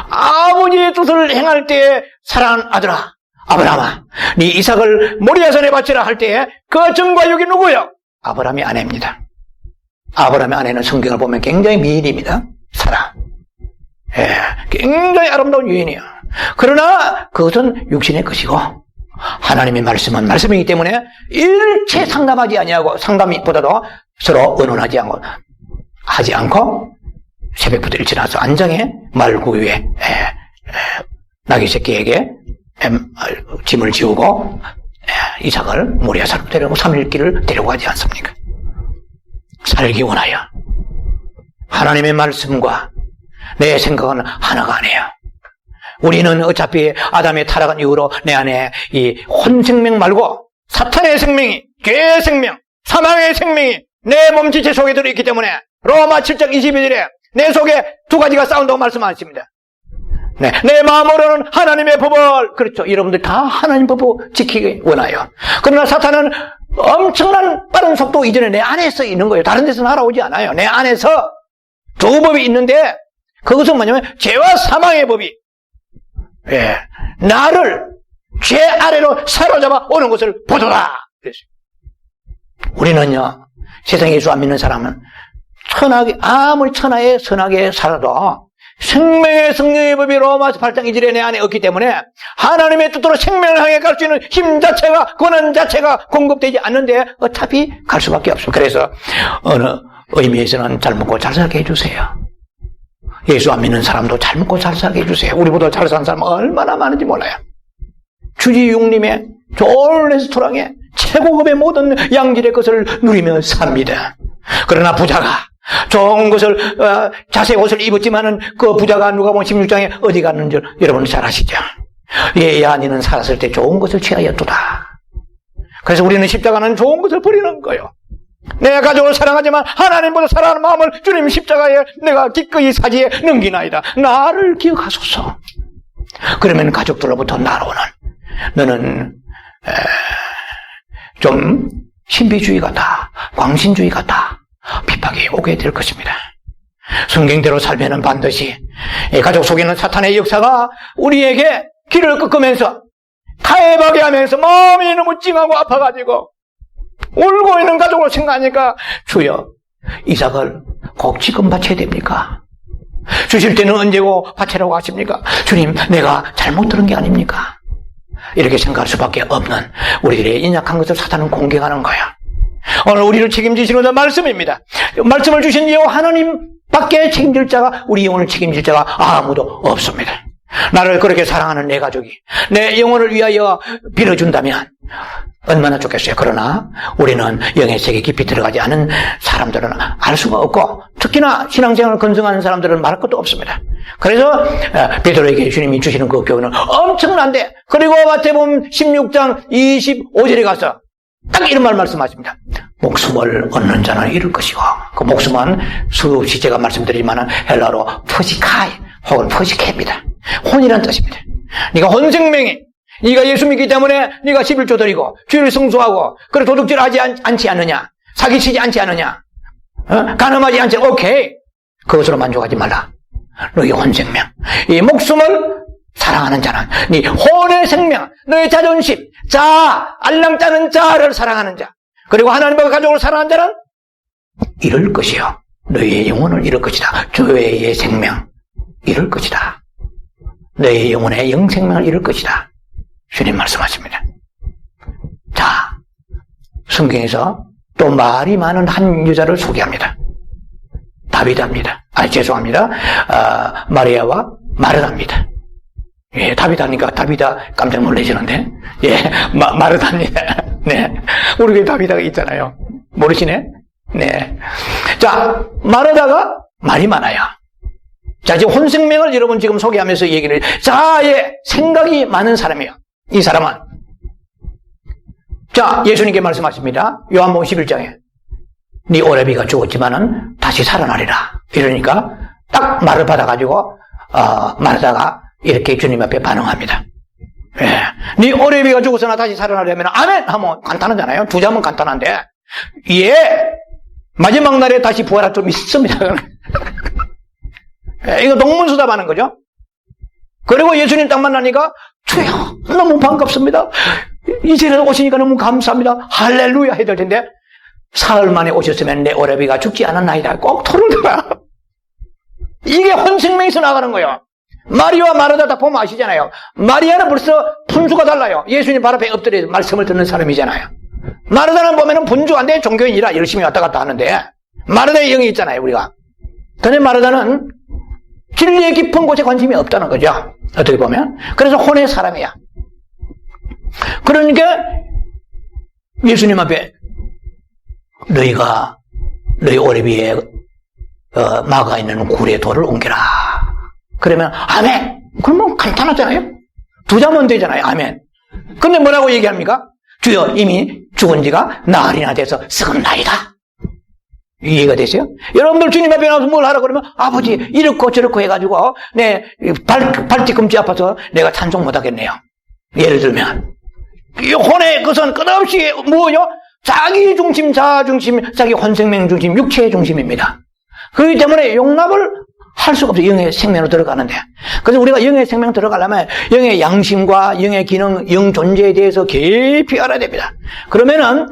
아버지의 뜻을 행할 때에 사랑하는 아들아 아브라함아, 네 이삭을 모리아산에 바치라 할 때에 그 정과 육이 누구예요? 아브라함의 아내입니다. 아브라함의 아내는 성경을 보면 굉장히 미인입니다. 사라. 굉장히 아름다운 유인이에요. 그러나 그것은 육신의 것이고 하나님의 말씀은 말씀이기 때문에 일체 상담하지 아니하고 상담보다도 서로 의논하지 않고 새벽부터 일찍 나서 안장에 말구 위에 나귀 새끼에게 짐을 지우고 이삭을 모리아산으로 데려오고 3일 길을 데려가지 않습니까? 살기 원하여 하나님의 말씀과 내 생각은 하나가 아니에요. 우리는 어차피 아담의 타락한 이후로 내 안에 이 혼생명 말고 사탄의 생명이, 죄의 생명, 사망의 생명이 내 몸지체 속에 들어있기 때문에 로마 7장 22절에 내 속에 두 가지가 싸운다고 말씀하십니다. 네, 내 마음으로는 하나님의 법을, 그렇죠. 여러분들 다 하나님 법을 지키기 원해요. 그러나 사탄은 엄청난 빠른 속도 이전에 내 안에서 있는 거예요. 다른 데서 날아오지 않아요. 내 안에서 두 법이 있는데 그것은 뭐냐면 죄와 사망의 법이, 예, 나를 죄 아래로 사로잡아 오는 것을 보도다. 그랬어요. 우리는요, 세상에 예수 안 믿는 사람은 천하게, 아무리 천하에 선하게 살아도 생명의 성령의 법이 로마서 8장 2절에 내 안에 없기 때문에 하나님의 뜻으로 생명을 향해 갈 수 있는 힘 자체가, 권한 자체가 공급되지 않는데 어차피 갈 수밖에 없어요. 그래서 어느 의미에서는 잘 먹고 잘 살게 해주세요. 예수 안 믿는 사람도 잘 먹고 잘 살게 해주세요. 우리보다 잘 사는 사람은 얼마나 많은지 몰라요. 주지육림의 좋은 레스토랑에 최고급의 모든 양질의 것을 누리며 삽니다. 그러나 부자가 좋은 것을, 자색 옷을 입었지만은 그 부자가 누가복음 16장에 어디 갔는지 여러분 잘 아시죠? 얘야 너는 살았을 때 좋은 것을 취하였도다. 그래서 우리는 십자가는 좋은 것을 버리는 거예요. 내 가족을 사랑하지만 하나님보다 사랑하는 마음을 주님 십자가에 내가 기꺼이 사지에 넘기나이다. 나를 기억하소서. 그러면 가족들로부터 날아오는, 너는 좀 신비주의 같다, 광신주의 같다, 핍박이 오게 될 것입니다. 성경대로 살면은 반드시 가족 속에는 사탄의 역사가 우리에게 길을 꺾으면서 타협하게 하면서 마음이 너무 찡하고 아파가지고 울고 있는 가족을 생각하니까, 주여, 이삭을 꼭 지금 바쳐야 됩니까? 주실 때는 언제고 바치라고 하십니까? 주님, 내가 잘못 들은 게 아닙니까? 이렇게 생각할 수밖에 없는 우리들의 인약한 것을 사탄은 공격하는 거야. 오늘 우리를 책임지시는 말씀입니다. 말씀을 주신 이유 하나님밖에 책임질 자가, 우리 영혼을 책임질 자가 아무도 없습니다. 나를 그렇게 사랑하는 내 가족이 내 영혼을 위하여 빌어준다면 얼마나 좋겠어요. 그러나 우리는 영의 세계 깊이 들어가지 않은 사람들은 알 수가 없고, 특히나 신앙생활을 건성하는 사람들은 말할 것도 없습니다. 그래서 베드로에게 주님이 주시는 그 교훈은 엄청난데, 그리고 마태복음 16장 25절에 가서 딱 이런 말 말씀하십니다. 목숨을 얻는 자는 잃을 것이고, 그 목숨은 수없이 제가 말씀드리지만 헬라로 퍼시카이 혹은 퍼시케입니다. 혼이란 뜻입니다. 네가 혼생명이, 네가 예수 믿기 때문에 네가 11조 드리고 주일을 성수하고, 그래 도둑질하지 않지 않느냐, 사기치지 않지 않느냐, 간음하지 않지, 오케이, 그것으로 만족하지 말라. 너희 혼생명, 이 목숨을 사랑하는 자는 네 혼의 생명, 너의 자존심, 자, 알랑따는 자를 사랑하는 자, 그리고 하나님과 가족을 사랑하는 자는 잃을 것이요, 너희의 영혼을 잃을 것이다. 교회의 생명 잃을 것이다. 너희의 영혼의 영생명을 잃을 것이다. 주님 말씀하십니다. 자, 성경에서 또 말이 많은 한 여자를 소개합니다. 다비다입니다. 죄송합니다. 마리아와 마르다입니다. 예, 다비다니까 다비다 깜짝 놀라시는데, 예, 마르다입니다. 네. 우리 교회 다비다가 있잖아요. 모르시네? 네. 자, 마르다가 말이 많아요. 자, 지금 혼생명을 여러분 지금 소개하면서 얘기를, 자아의 생각이 많은 사람이에요. 이 사람은. 자, 예수님께 말씀하십니다. 요한복음 11장에. 네 오레비가 죽었지만은 다시 살아나리라. 이러니까 딱 말을 받아가지고, 마르다가 이렇게 주님 앞에 반응합니다. 예. 네 오레비가 죽었으나 다시 살아나려면 아멘! 하면 간단하잖아요. 두 자면 간단한데. 예! 마지막 날에 다시 부활할 좀 있습니다. 예, 이거 동문서답하는 거죠. 그리고 예수님 딱 만나니까, 주여, 너무 반갑습니다. 이제는 오시니까 너무 감사합니다. 할렐루야 해야 될 텐데, 사흘 만에 오셨으면 내 오레비가 죽지 않았나이다. 꼭 토르더라. 이게 혼생명에서 나가는 거예요. 마리아와 마르다 딱 보면 아시잖아요. 마리아는 벌써 분수가 달라요. 예수님 발 앞에 엎드려 말씀을 듣는 사람이잖아요. 마르다는 보면은 분주한데 종교인이라 열심히 왔다 갔다 하는데, 마르다의 영이 있잖아요, 우리가. 근데 마르다는 진리의 깊은 곳에 관심이 없다는 거죠. 어떻게 보면. 그래서 혼의 사람이야. 그러니까 예수님 앞에 너희가 너희 오레비에 막아 있는 굴에 돌을 옮겨라. 그러면 아멘! 그러면 간단하잖아요. 두 자면 되잖아요. 아멘. 근데 뭐라고 얘기합니까? 주여 이미 죽은 지가 나흘이나 돼서 썩었나이다. 이해가 되세요? 여러분들 주님 앞에 나와서 뭘 하라 그러면 아버지 이렇고 저렇고 해가지고 내 발뒤꿈치 아파서 내가 찬송 못하겠네요. 예를 들면 이 혼의 것은 끝없이 뭐요? 자기 중심, 자아 중심, 자기 혼생명 중심, 육체의 중심입니다. 그렇기 때문에 용납을 할 수가 없어요. 영의 생명으로 들어가는데. 그래서 우리가 영의 생명 들어가려면 영의 양심과 영의 기능, 영 존재에 대해서 깊이 알아야 됩니다. 그러면은,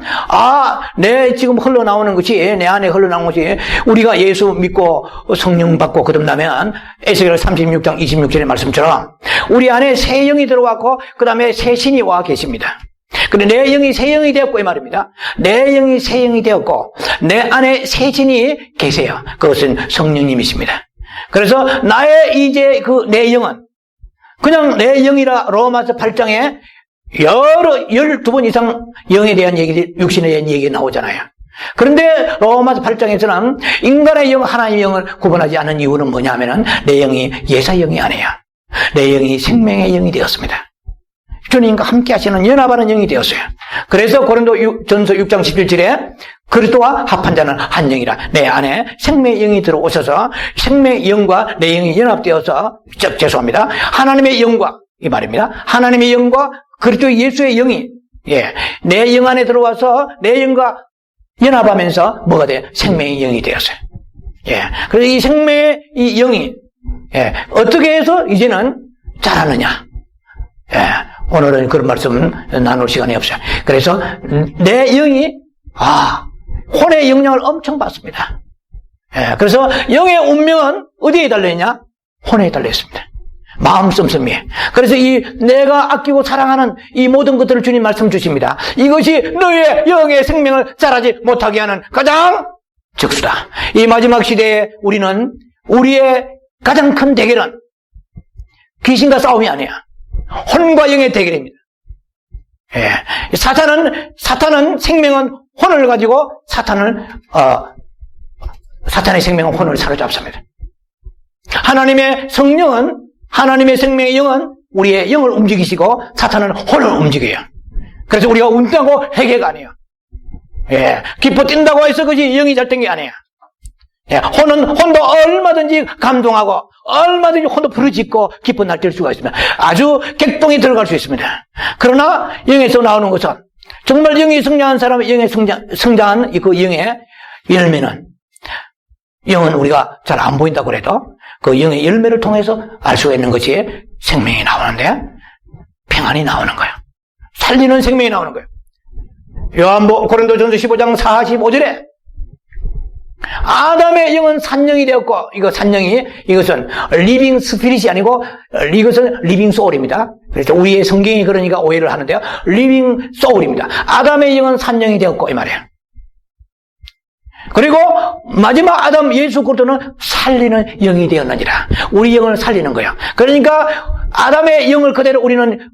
내 지금 흘러나오는 것이, 내 안에 흘러나오는 것이, 우리가 예수 믿고 성령 받고 거듭나면, 에스겔 36장 26절의 말씀처럼, 우리 안에 새 영이 들어왔고, 그 다음에 새 신이 와 계십니다. 근데 내 영이 새 영이 되었고 이 말입니다. 내 영이 새 영이 되었고, 내 안에 새 신이 계세요. 그것은 성령님이십니다. 그래서 나의 이제 내 영은 그냥 내 영이라 로마서 8장에 12번 이상 영에 대한 얘기, 육신에 대한 얘기가 나오잖아요. 그런데 로마서 8장에서는 인간의 영, 하나님의 영을 구분하지 않는 이유는 뭐냐면은 내 영이 예사 영이 아니에요. 내 영이 생명의 영이 되었습니다. 주님과 함께 하시는 연합하는 영이 되었어요. 그래서 고린도 전서 6장 17절에 그리스도와 합한 자는 한 영이라. 내 안에 생명의 영이 들어오셔서 생명의 영과 내 영이 연합되어서 죄송합니다. 하나님의 영과 이 말입니다. 하나님의 영과 그리스도 예수의 영이 내 영 안에 들어와서 내 영과 연합하면서 뭐가 돼요? 생명의 영이 되었어요. 그래서 이 생명의 이 영이 어떻게 해서 이제는 자라느냐? 오늘은 그런 말씀 나눌 시간이 없어요. 그래서 내 영이 혼의 영향을 엄청 받습니다. 그래서 영의 운명은 어디에 달려있냐? 혼에 달려있습니다. 마음 씀씀이에. 그래서 내가 아끼고 사랑하는 이 모든 것들을 주님 말씀 주십니다. 이것이 너의 영의 생명을 자라지 못하게 하는 가장 적수다. 이 마지막 시대에 우리의 가장 큰 대결은 귀신과 싸움이 아니야. 혼과 영의 대결입니다. 사탄은 생명은 혼을 가지고 사탄의 생명은 혼을 사로잡습니다. 하나님의 성령은, 하나님의 생명의 영은 우리의 영을 움직이시고 사탄은 혼을 움직여요. 그래서 우리가 운다고 해결가 아니에요. 기뻐 뛴다고 해서 그것이 영이 잘 된 게 아니에요. 혼도 얼마든지 감동하고 얼마든지 혼도 부르짖고 기쁜 날 뛸 수가 있습니다. 아주 객동이 들어갈 수 있습니다. 그러나 영에서 나오는 것은 정말 영이 성장한 사람의 영에 성장한 그 영의 열매는 영은 우리가 잘 안 보인다고 그래도 그 영의 열매를 통해서 알 수가 있는 것이 생명이 나오는데 평안이 나오는 거예요. 살리는 생명이 나오는 거예요. 고린도전서 15장 45절에 아담의 영은 산영이 되었고, 이것은 리빙 스피릿이 아니고, 이것은 리빙 소울입니다. 그래서 우리의 성경이 그러니까 오해를 하는데요. 리빙 소울입니다. 아담의 영은 산영이 되었고, 이 말이에요. 그리고 마지막 아담 예수 그리스도는 살리는 영이 되었느니라. 우리 영을 살리는 거예요. 그러니까 아담의 영을 그대로 우리는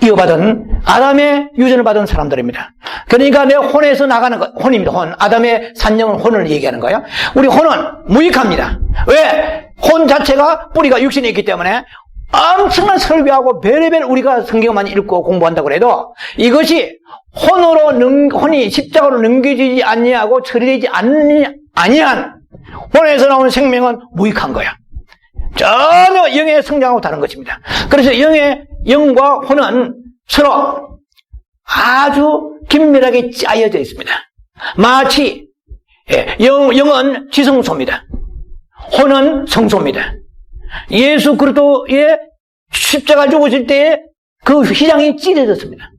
이어받은 아담의 유전을 받은 사람들입니다. 그러니까 내 혼에서 나가는 것, 혼입니다. 혼. 아담의 산영은 혼을 얘기하는 거예요. 우리 혼은 무익합니다. 왜? 혼 자체가 뿌리가 육신에 있기 때문에 엄청난 설교하고 별의별 우리가 성경 많이 읽고 공부한다고 해도 이것이 혼이 십자가로 넘겨지지 아니하고 처리되지 아니한 혼에서 나오는 생명은 무익한 거야. 전혀 영의 성장하고 다른 것입니다. 그래서 영과 혼은 서로 아주 긴밀하게 짜여져 있습니다. 마치 영은 지성소입니다. 혼은 성소입니다. 예수 그리스도의 십자가 죽으실 때에 그 휘장이 찢어졌습니다.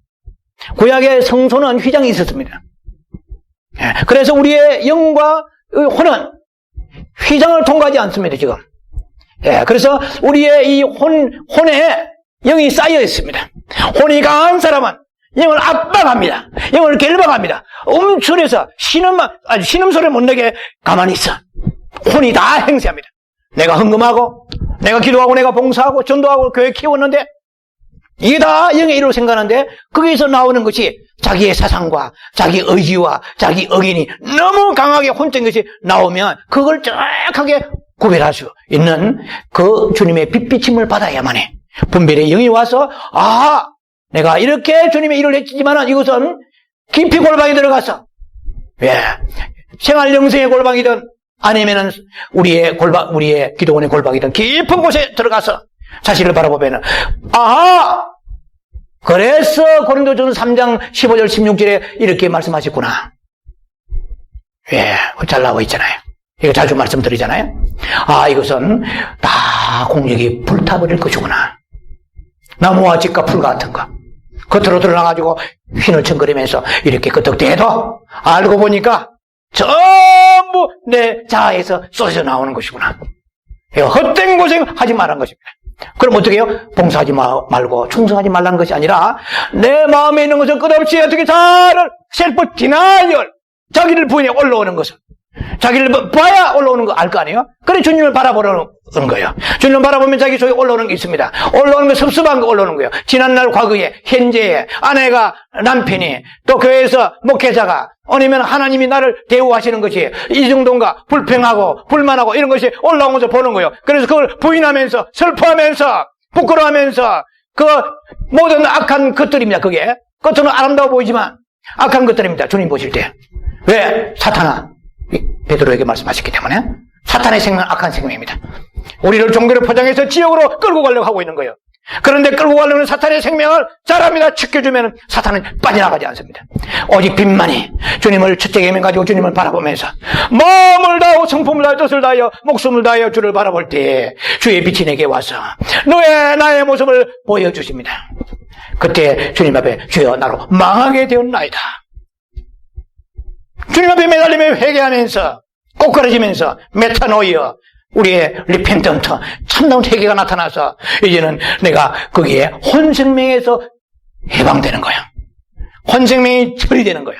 구약의 성소는 휘장이 있었습니다. 그래서 우리의 영과 혼은 휘장을 통과하지 않습니다, 지금. 그래서 우리의 이 혼에 영이 쌓여 있습니다. 혼이 강한 사람은 영을 압박합니다. 영을 결박합니다. 움츠려서 신음소리 못 내게 가만히 있어. 혼이 다 행세합니다. 내가 헌금하고, 내가 기도하고, 내가 봉사하고, 전도하고, 교회 키웠는데, 이게 다 영의 일로 생각하는데, 거기에서 나오는 것이 자기의 사상과, 자기 의지와, 자기 의견이 너무 강하게 혼적인 것이 나오면, 그걸 정확하게 구별할 수 있는 그 주님의 빛비침을 받아야만 해. 분별의 영이 와서 내가 이렇게 주님의 일을 했지만은 이것은 깊이 골방에 들어가서 생활 영생의 골방이든 아니면은 우리의 기도원의 골방이든 깊은 곳에 들어가서 자신을 바라보면은 그래서 고린도전서 3장 15절 16절에 이렇게 말씀하셨구나. 잘 나와 있잖아요. 이거 자주 말씀드리잖아요. 이것은 다 공력이 불타버릴 것이구나. 나무와 집과 풀 같은 거. 겉으로 드러나가지고 휘날청거리면서 이렇게 끄덕대도 알고 보니까 전부 내 자아에서 쏟아져 나오는 것이구나. 헛된 고생 하지 말라는 것입니다. 그럼 어떻게 해요? 봉사하지 말고 충성하지 말라는 것이 아니라 내 마음에 있는 것을 끝없이 어떻게 자를 셀프 디나이얼 자기를 부인해 올라오는 것을 자기를 봐야 올라오는 거 알 거 아니에요? 그래 주님을 바라보는 거예요. 주님을 바라보면 자기 속에 올라오는 게 있습니다. 올라오는 거 섭섭한 거 올라오는 거예요. 지난날 과거에 현재에 아내가 남편이 또 교회에서 목회자가 아니면 하나님이 나를 대우하시는 것이 이 정도인가 불평하고 불만하고 이런 것이 올라온 것을 보는 거예요. 그래서 그걸 부인하면서 슬퍼하면서 부끄러워하면서 그 모든 악한 것들입니다. 그게 겉으로는 아름다워 보이지만 악한 것들입니다. 주님 보실 때. 왜? 사탄아 베드로에게 말씀하셨기 때문에 사탄의 생명은 악한 생명입니다. 우리를 종교를 포장해서 지옥으로 끌고 가려고 하고 있는 거예요. 그런데 끌고 가려는 사탄의 생명을 잘합니다. 지켜주면 사탄은 빠져나가지 않습니다. 오직 빛만이 주님을 첫째 계명 가지고 주님을 바라보면서 마음을 다하고 성품을 다하여 뜻을 다하여 목숨을 다하여 주를 바라볼 때 주의 빛이 내게 와서 나의 모습을 보여주십니다. 그때 주님 앞에 주여 나로 망하게 되었나이다. 주님 앞에 매달리며 회개하면서 꼬꾸라지면서 메타노이어 우리의 리펜턴트 참다운 회개가 나타나서 이제는 내가 거기에 혼생명에서 해방되는 거야. 혼생명이 처리되는 거야.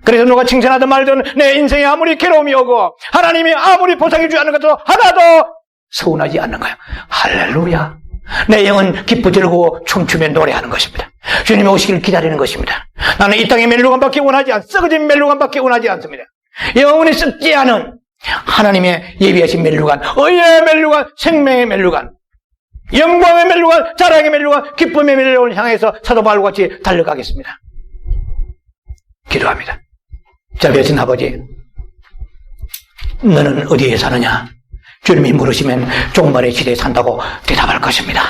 그래서 누가 칭찬하든 말든 내 인생에 아무리 괴로움이 오고 하나님이 아무리 보상해 주지 않는 것도 하나도 서운하지 않는 거야. 할렐루야. 내 영은 기뻐들고 춤추며 노래하는 것입니다. 주님이 오시기를 기다리는 것입니다. 나는 이 땅의 멜루간밖에 원하지 썩어진 멜루간밖에 원하지 않습니다. 영원히 썩지 않은 하나님의 예비하신 멜루간, 의의 멜루간, 생명의 멜루간, 영광의 멜루간, 자랑의 멜루간, 기쁨의 멜루간을 향해서 사도 바울과 같이 달려가겠습니다. 기도합니다. 자비하신 아버지, 너는 어디에 사느냐? 주님이 물으시면 종말의 시대에 산다고 대답할 것입니다.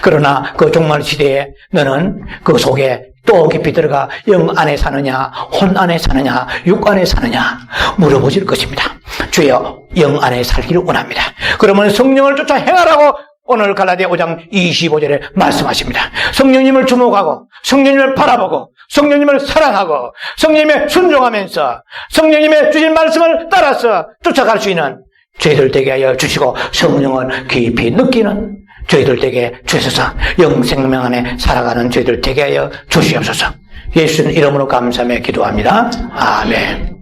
그러나 그 종말 시대에 너는 그 속에 또 깊이 들어가 영 안에 사느냐, 혼 안에 사느냐, 육 안에 사느냐 물어보실 것입니다. 주여 영 안에 살기를 원합니다. 그러면 성령을 쫓아 행하라고 오늘 갈라디아 5장 25절에 말씀하십니다. 성령님을 주목하고 성령님을 바라보고 성령님을 사랑하고 성령님에 순종하면서 성령님의 주신 말씀을 따라서 쫓아갈 수 있는 저희들 되게 하여 주시고 성령을 깊이 느끼는 저희들 되게 주셔서 영생명 안에 살아가는 저희들 되게 하여 주시옵소서. 예수님 이름으로 감사하며 기도합니다. 아멘.